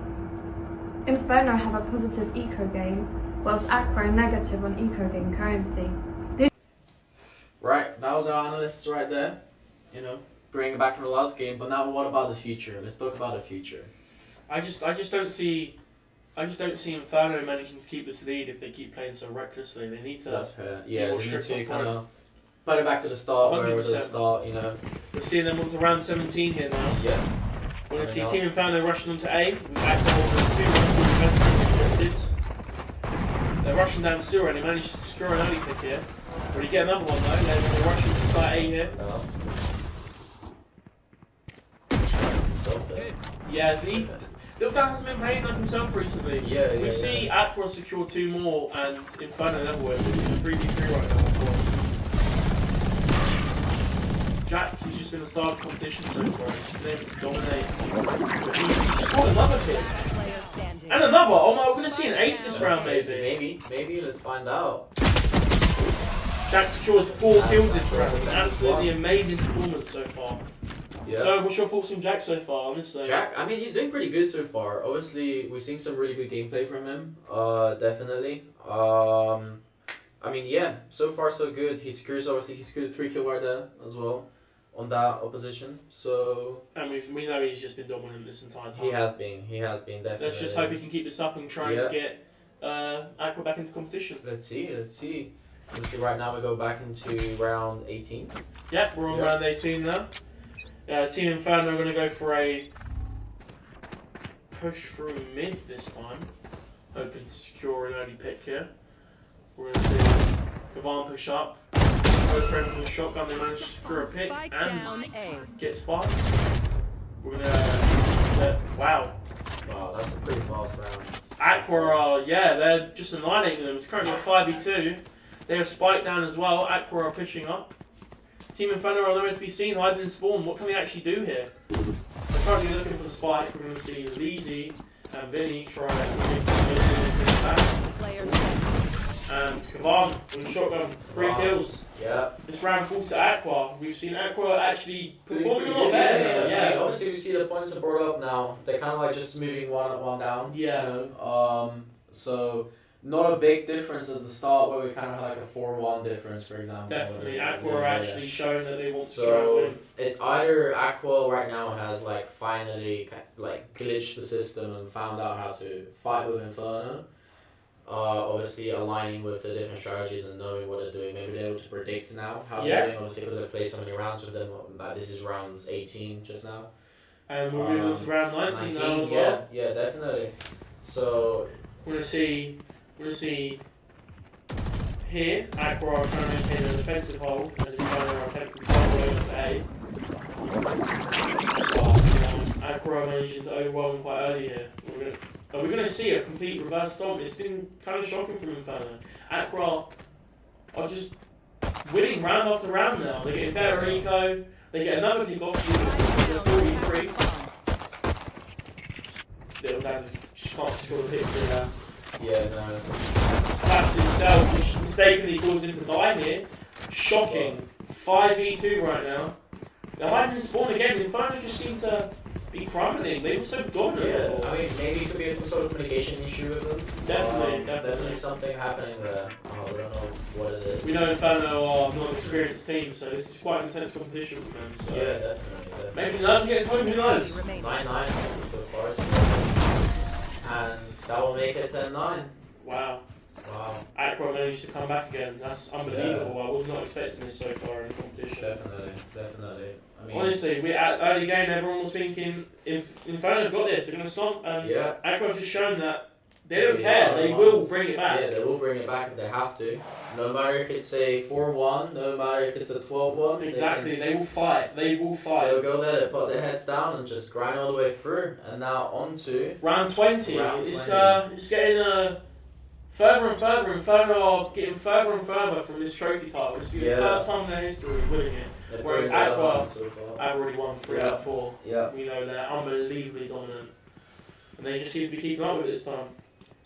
Inferno have a positive eco game, whilst Aqua are negative on eco game currently. Right, that was our analysts right there. You know, bringing it back from the last game. But now, what about the future? Let's talk about the future. I just don't see Inferno managing to keep this lead if they keep playing so recklessly. They need to. That's fair. Yeah, more they need strict to on kind point. of put it back to the start, where it was at the 100%. start. You know. We're seeing them up to round 17 here now. Yeah. We're going to see Fair Team enough. Inferno rushing onto A. With Aqua holding 2 objectives. They're rushing down sewer and they managed to secure an early pick here. Will he get another one though? They're going to rush into site A here. Yeah, Little Dan hasn't been playing like himself recently. Yeah. We see Aqua secure 2 more and Inferno level with a 3v3 right now, of course. Jack, he's just been a star of the competition so far. He's just been able to dominate. He scored another pick. Last player standing. And another! Oh my, we're going to see an ace this round maybe. Maybe. Let's find out. Jack secures 4 kills this round. Absolutely amazing performance so far. Yeah. So, what's your thoughts on Jack so far on this? Jack, I mean, he's doing pretty good so far. Obviously, we're seeing some really good gameplay from him. Definitely. I mean, yeah, so far so good. He secured 3 kill right there as well on that opposition. So And we know he's just been dominant this entire time. he has been definitely. Let's just hope he can keep this up and try and get Aqua back into competition. Let's see. Right now we go back into round 18. Yep, we're on Yeah. round 18 now. Team Inferno are going to go for a push through mid this time, hoping to secure an early pick here. We're going to see Kavan push up. Both friends with a shotgun, they managed to secure a pick Spike and down A. get spot. We're going to... Wow. Wow, that's a pretty fast round. Aqua, yeah, they're just annihilating them. It's currently a 5v2. They have Spike down as well. Aqua are pushing up. Team Inferno are nowhere to be seen, hiding in spawn. What can we actually do here? They're currently looking for the Spike. We're going to see Leezy and Vinny try Player standing. and Kavan with a shotgun. 3 kills. Yeah. This round falls to Aqua. We've seen Aqua actually performing a lot Yeah, better. yeah. Obviously, we see the points are brought up now. They're kind of like just moving one up, one down. Yeah. You know? So not a big difference as the start where we kind of had like a 4-1 difference, for example. Definitely. Yeah, Aqua are yeah. actually showing that they want to try and So win. it's either Aqua right now has like finally like glitched the system and found out how to fight with Inferno. Obviously aligning with the different strategies and knowing what they're doing. Maybe they're able to predict now how they're doing, obviously because they've played so many rounds with them. This is round 18 just now. And we're moving on to round 19 now as well. Yeah, definitely. So We're gonna see here, Aqua are trying to maintain a defensive hold as Inferno are attempting to find over to A. But, Aqua are managing to overwhelm quite early here. We're gonna see a complete reverse stomp. It's been kind of shocking from Inferno. Aqua are just winning round after round now. They're getting better eco. They get another pick off to 43. Little Dan just can't score the pick through that. yeah, no. Flashed himself, which mistakenly caused him to die here. Shocking. 5v2 right now. They're hiding in spawn again. Inferno just seem to be crumbling. They were so dominant Yeah, before. I mean, maybe it could be some sort of communication issue with them. Definitely something happening there. We don't know what it is. We know Inferno are not an experienced team, so this is quite an intense competition for them. So Yeah, definitely. maybe Nerve's getting home, who knows? 9-9 so far, and that will make it 10-9. Wow. Wow. Aqua managed to come back again. That's unbelievable. I was not expecting this so far in the competition. Definitely. I mean, Honestly, we at early game, everyone was thinking if Inferno have got this, they're going to stomp. And yeah. Aqua have just shown that they don't care. They will bring it back. Yeah, they will bring it back if they have to. No matter if it's a 4-1, no matter if it's a 12-1. Exactly. They will fight. They will fight. They'll go there, put their heads down, and just grind all the way through. And now on to round 20. Round It's 20. it's getting further and further. Inferno are getting further and further from this trophy title. It's the first time in their history of winning it. Whereas Aqua have already won 3 out of 4. Yeah. We know they're unbelievably dominant. And they just seem to be keeping up with it this time.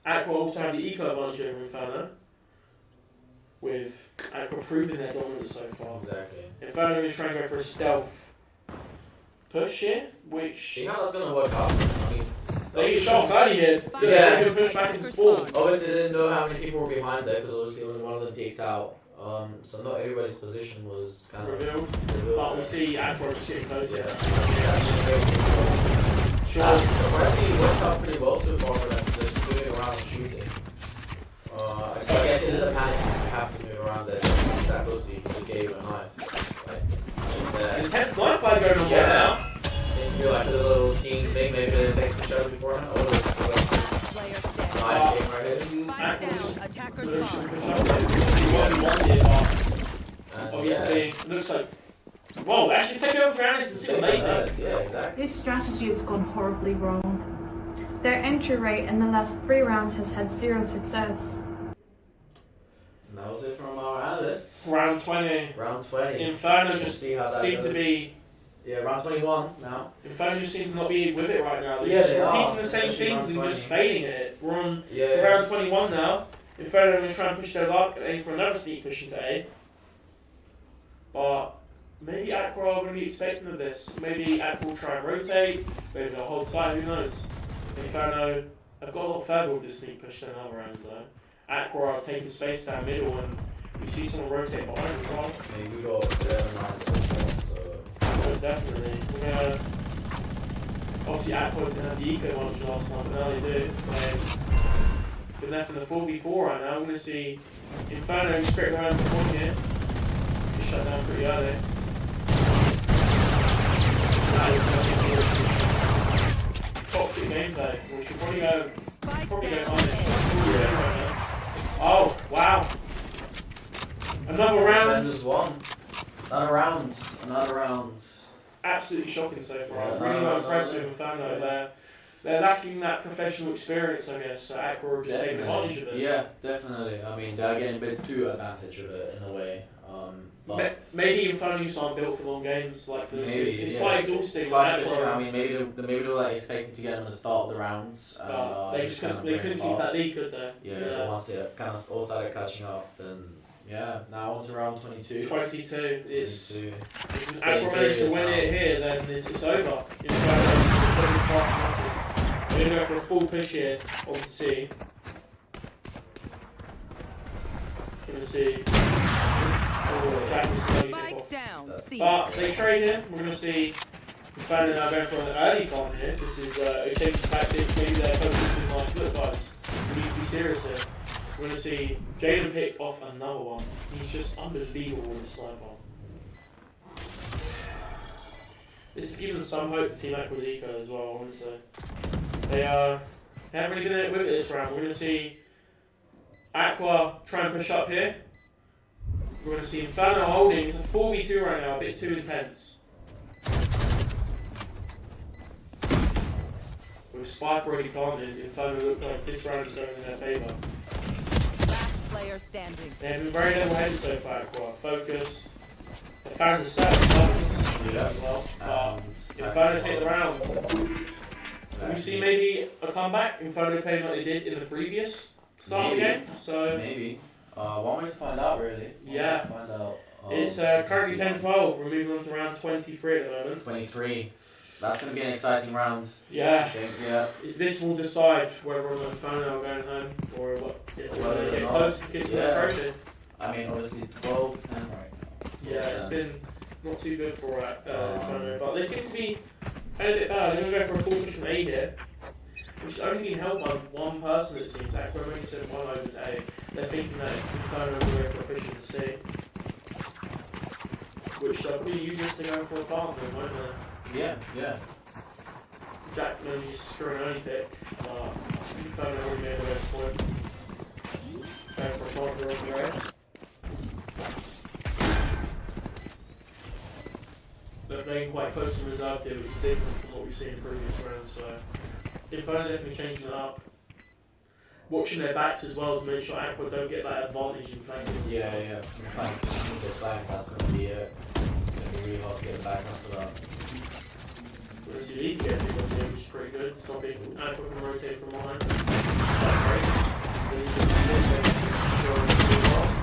Aqua also have the eco advantage over Inferno, with Aqua proving their dominance so far. Exactly. Inferno are going to try and go for a stealth push here, which... See how that's going to work out. I mean, they get shot early here. Yeah. They're going to push back into spawn. Obviously, they didn't know how many people were behind there because obviously only one of them peeked out. So not everybody's position was kind of revealed. revealed. But we see Aqua just getting closer. Sure. Surprisingly, it worked out pretty well so far for them. Just moving around and shooting. So I guess it is a panic. You have to move around there. That close to you. You just gave a knife. Like, Intense knife fight going on right now. Seems to be like a little team thing. Maybe they fixed each other beforehand. Player standing. Knife game right here. Spike down. Attacker spawn. Obviously, looks like. Whoa, actually take over for Anis and see what they think. Yeah, exactly. This strategy has gone horribly wrong. Their entry rate in the last 3 rounds has had 0 success. And that was it from our analysts. Round 20. Round 20. Inferno just See how that seem to goes. be. Yeah, round 21 now. Inferno just seems to not be with it right now. They're Yeah, just they are, repeating the same especially things and round just 20. failing at it. We're on Yeah. to round 21 now. Inferno are going to try and push their luck and aim for another sneak push into A. But maybe Aqua are going to be expecting of this. Maybe Aqua will try and rotate. Maybe they'll hold side. Who knows? Inferno have got a lot further with this sneak push than other rounds though. Aqua are taking space down middle and we see someone rotate behind as well. Maybe we got 11 rounds so far, so... Most definitely. We're gonna obviously Aqua didn't have the eco advantage last time, but now they do. They've been left in the 4v4 right now. We're gonna see Inferno straight around the point here. Just shut down pretty early. Toxic gameplay. We should probably go Spike on it. down A. Oh, wow. Another round. Defenders won. Another round. Absolutely shocking so far. Yeah, Really no, impressed with no. Inferno. Yeah. They're lacking that professional experience, I guess. So Aqua are just taking advantage of it. Yeah, definitely. I mean, they're getting a bit too advantage of it in a way. But Maybe Inferno just aren't built for long games like this. maybe, It's yeah. quite exhausting. It's quite Aqua stretching. are- I mean, maybe they were like expecting to get them at the start of the rounds. but they just couldn't keep that lead, could they? Yeah, but once it kind of all started catching up, then yeah, now on to round 22. 22 is. 22. If It's Aqua getting manage to serious win now. it here, then it's over. Inferno are going to go for a full push here onto C. Going to see. Oh, Jack is slowly pick off. Spike down. C. But they trade him. We're going to see Inferno now going for an early con here. This is a change of tactics. Maybe they're focusing like, look guys, we need to be serious here. We're going to see Jaden pick off another one. He's just unbelievable with the sniper. This is giving some hope to Team Aqua's Eco as well, I want to say. They haven't really been with it this round. We're going to see Aqua try and push up here. We're going to see Inferno holding. It's a 4v2 right now, a bit too intense. With Spike already planted, Inferno look like this round is going in their favour. Last player standing. They have been very level-headed so far, Aqua. Focused. The fans are set Yeah. as well. But Inferno take the round. Can we see maybe a comeback? Inferno playing like they did in the previous start of the Maybe. game. So Maybe. One way to find out, really. Yeah. One way to find out. it's currently 10-12. We're moving on to round 23 at the moment. 23. That's going to be an exciting round. I Yeah. think, yeah. This will decide whether or not Inferno are going home or what. Whether they get close to kissing Yeah. their trophy. I mean, obviously 12 and right now. Yeah, it's been not too good for Inferno, but they seem to be a bit better. They're going to go for a full push from A here, which has only been held by one person, it seems. Aqua only sent one over to A. They're thinking that Inferno will go for a push into C, which they'll probably use this to go for a partner, won't they? Yeah, yeah. Jack maybe screw an early pick, but Inferno already made the best point. Going for a partner on the edge. They're playing quite close and reserved here, which is different from what we've seen in previous rounds, so Inferno definitely changing it up. Watching their backs as well to make sure Aqua don't get that advantage in flanking. Yeah, yeah. Flank, that's going to be it. It's going to be really hard to get back after that. We're going to see these get big off here, which is pretty good. Stopping Aqua from rotating from behind.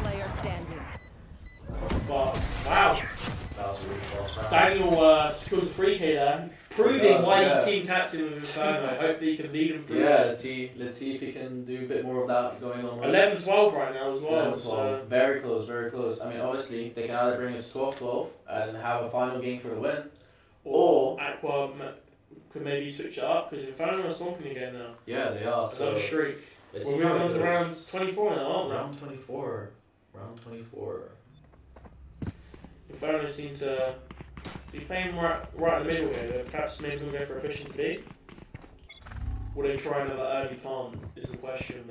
Player standing. But, wow. That was a really fast round. Daniel scores a 3K there, proving Yeah, why yeah. he's team captain with Inferno. Hopefully he can lead him through. Yeah, let's see if he can do a bit more of that going on. 11-12 right now as well. 11-12. So Very close, very close. I mean, obviously, they can either bring it to 12-12 and have a final game for the win. or Aqua could maybe switch it up because Inferno are stomping again now. Yeah, they are. So So streak. let's We're see how moving it on to goes. round 24 now, aren't we? Round 24. Round 24. Inferno seem to be playing right in the middle here. They're perhaps maybe going to go for a push into B. Will they try another early plant? Is the question.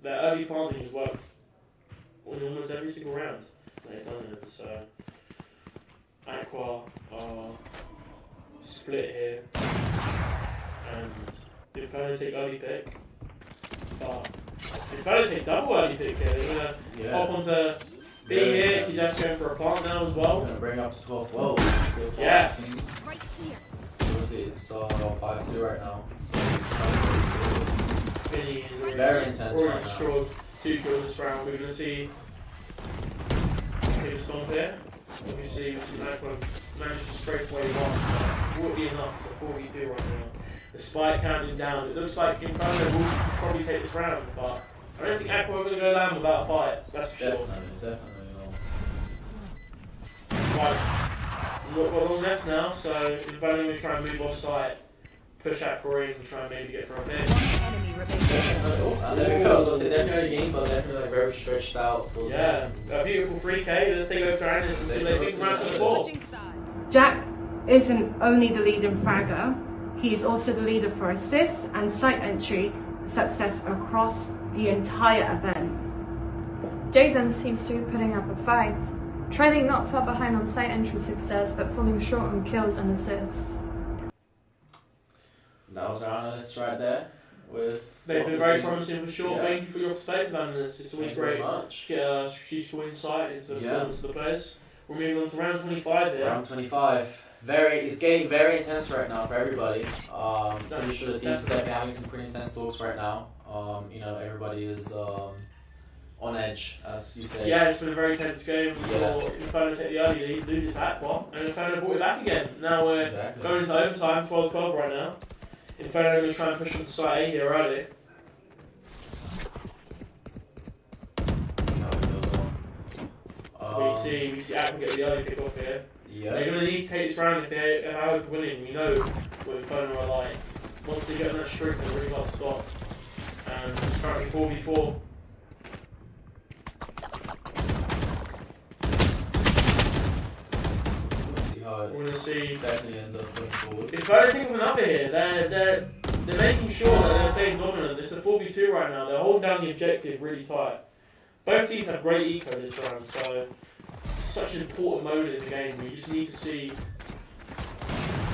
Their early planting has worked on almost every single round. They've done it. So Aqua are split here, and Inferno take early pick. But Inferno take double early pick here. They're going to hop onto B here. He's actually going for a plant now as well. We're going to bring up to 12-12. So far, Yeah. it seems. Right here. Obviously, it's 5-2 right now. So Vinny is very intense already right now. scored 2 kills this round. We're going to see take a stomp here. Obviously, we've seen Aqua manage to scrape away one. Won't be enough for 4v2 right now. The spike counting down. It looks like Inferno will probably take this round, but I don't think Aqua are going to go down without a fight. That's for sure. Definitely. Right. We've got long left now, so Inferno going to try and move off site, push Aqua in, and try and maybe get for a pick. One enemy remaining. There we go. So it's definitely a game, but definitely very stretched out. Yeah, a beautiful 3K. Let's take over to Agnes and see what they think round 24. Switching sides. Jack isn't only the lead in fragger, he is also the leader for assists and site entry success across the entire event. Jaden seems to be putting up a fight, trailing not far behind on site entry success but falling short on kills and assists. That was our analysts right there. They've been very promising for sure. Thank you for your perspective on this. It's always great to get a strategical insight into the performance of the players. We're moving on to round 25 here. Round 25. It's getting very intense right now for everybody. Pretty sure the teams are definitely having some pretty intense talks right now. Everybody is on edge, as you say. Yeah, it's been a very tense game. We saw Inferno take the early lead, lose it Aqua, and Inferno brought it back again. Now we're going into overtime, 12-12 right now. Inferno are going to try and push them to side A here early. See how it goes on. We see Aqua get the early pick off here. Yeah. They're going to need to take this round if they're out winning. We know what Inferno are like. Once they get on that streak, they're really hard to stop. And it's currently 4v4. We're going to see. Definitely ends up going forward. Inferno think of another here. They're making sure that they're staying dominant. It's a 4v2 right now. They're holding down the objective really tight. Both teams have great eco this round, so it's such an important moment in the game. We just need to see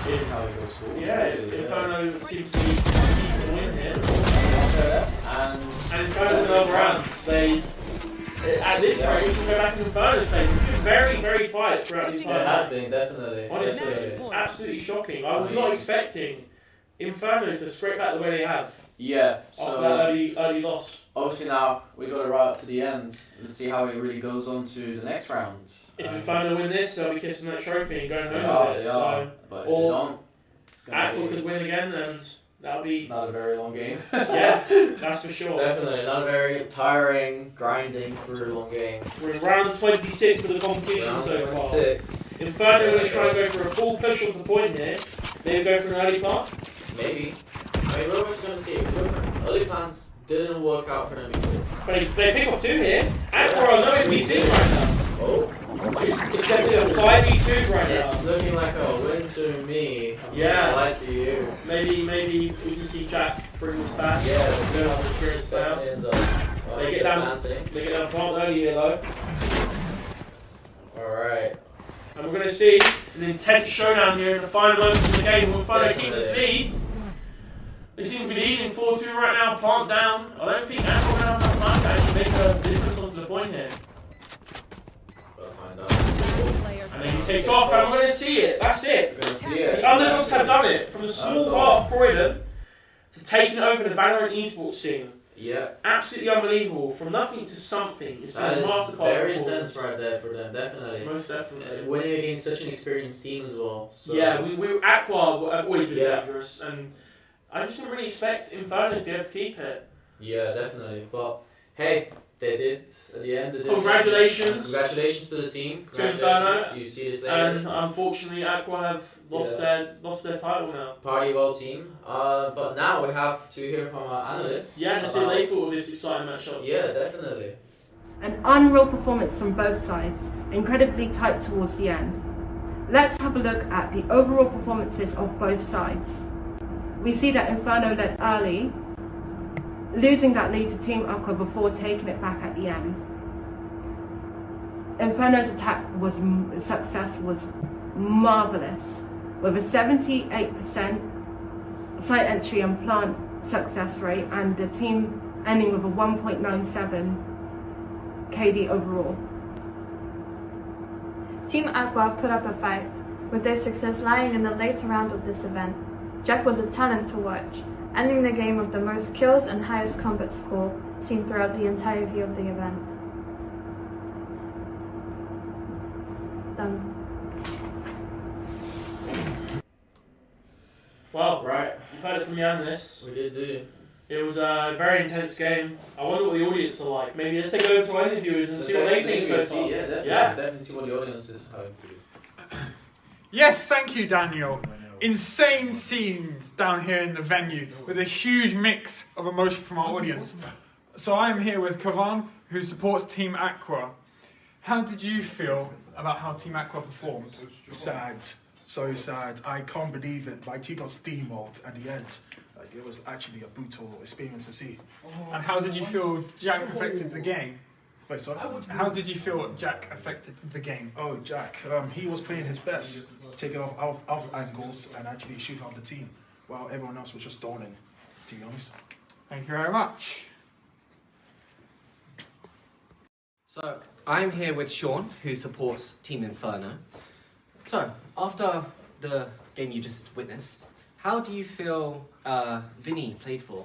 how it goes forward. Inferno seems to be keeping the win here. And Inferno in other rounds. At this rate, we can go back in Inferno's face. It's been very, very tight throughout the entire It has been, definitely. Honestly, absolutely shocking. I was not expecting Inferno to scrape back the way they have. Yeah, After that early loss. Obviously now, we got it right up to the end. Let's see how it really goes on to the next round. If Inferno win this, they'll be kissing that trophy and going home with it. So, but if or they don't, it's Aqua could win again and that'll be... Not a very long game. Yeah, that's for sure. Definitely, not a very tiring, grinding through long game. We're in round 26 of the competition Round so 26. far. Inferno are going to try and go for a full push on the point here. They go for an early plant. Maybe. I mean, we're always going to see. Early plans didn't work out for them before. But they pick off 2 here. Aqua are nowhere to be seen right now. Oh. It's definitely a 5v2 right now. It's looking like a win to me. Yeah. Lie to you. Maybe we can see Jack bring this back. Yeah, they don't have experience now. They get down plant early here though. Alright. And we're going to see an intense showdown here in the final moments of the game. We'll finally keep this lead. They seem to be leading 4-2 right now, plant down. I don't think Aqua will have enough time to actually make a difference onto the point here. And then he takes off, and we're going to see it. That's it. We're going to see it. The underdogs have done it. From the small part of Croydon to taking over the Valorant esports scene. Yeah. Absolutely unbelievable. From nothing to something. It's been a masterclass. Very intense right there for them, definitely. Most definitely. Winning against such an experienced team as well. So. Yeah, Aqua have always been dangerous, and I just didn't really expect Inferno to be able to keep it. Yeah, definitely. But hey, they did at the end. Congratulations. Congratulations to the team. To Inferno. You see this later. And unfortunately, Aqua have lost their title now. Party well team. But now we have to hear from our analysts. Yeah, to see what they thought of this exciting matchup. Yeah, definitely. An unreal performance from both sides, incredibly tight towards the end. Let's have a look at the overall performances of both sides. We see that Inferno led early, losing that lead to Team Aqua before taking it back at the end. Inferno's success was marvellous, with a 78% site entry and plant success rate, and the team ending with a 1.97 KD overall. Team Aqua put up a fight, with their success lying in the later round of this event. Jack was a talent to watch, ending the game with the most kills and highest combat score seen throughout the entirety of the event. Done. Well, right, you've heard it from the analysts. We did do. It was a very intense game. I wonder what the audience are like. Maybe let's take it over to our interviewers and see what they think so far. Yeah, definitely see what the audience is having to do. Yes, thank you, Daniel. Insane scenes down here in the venue with a huge mix of emotion from our audience. So I'm here with Kavan, who supports Team Aqua. How did you feel about how Team Aqua performed? Sad, so sad. I can't believe it. My team got steamrolled at the end. It was actually a brutal experience to see. And how did you feel Jack affected the game? Wait, sorry? How did you feel Jack affected the game? Oh, Jack, he was playing his best, taking off angles and actually shooting off the team, while everyone else was just stalling, to be honest. Thank you very much. So, I'm here with Sean, who supports Team Inferno. So, after the game you just witnessed, how do you feel Vinny played for?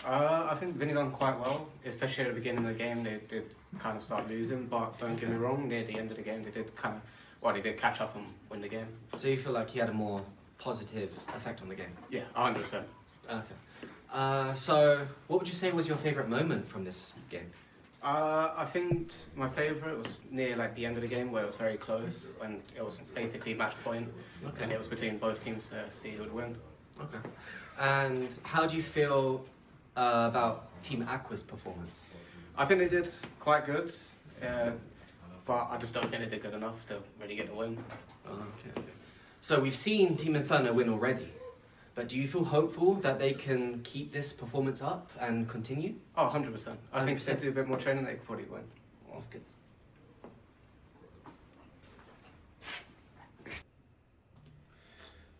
I think Vinny done quite well, especially at the beginning of the game. They did kind of start losing, but don't get me wrong, near the end of the game, they did catch up and win the game. So you feel like he had a more positive effect on the game? Yeah, 100%. Okay. So, what would you say was your favourite moment from this game? I think my favourite was near like the end of the game, where it was very close, and it was basically match point, and it was between both teams to see who would win. Okay. And how do you feel about Team Aqua's performance? I think they did quite good, but I just don't think they did good enough to really get the win. Okay. So we've seen Team Inferno win already, but do you feel hopeful that they can keep this performance up and continue? Oh, 100%. I think if they do a bit more training, they could probably win. That's good.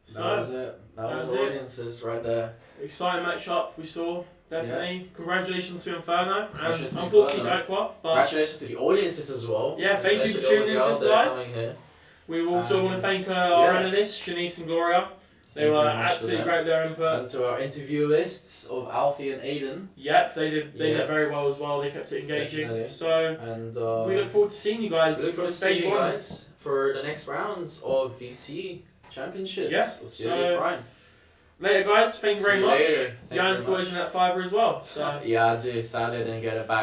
So, That was it. That was the audiences right there. Exciting matchup we saw, definitely. Congratulations to Inferno, and Congratulations to unfortunately to Inferno. Aqua. But Congratulations to the audiences as well. yeah, thank you for Especially tuning in all to the this girls that are live. coming here. We also want to thank our analysts, Shanice and Gloria. They Thank you were very much for absolutely that. great with their input. And to our interviewists of Alfie and Aiden. Yep, they did Yeah. very well as well. They kept it engaging. Definitely. So And we look forward to seeing you guys we look for forward the to seeing stage you one. guys for the next rounds of VC championships. Yeah, Of so- CRD Prime. Later, guys. Thank you See very you much. later. Thank you Jan's very still much. in that fiver as well. So. Yeah, I do. Sadly, I didn't get it back.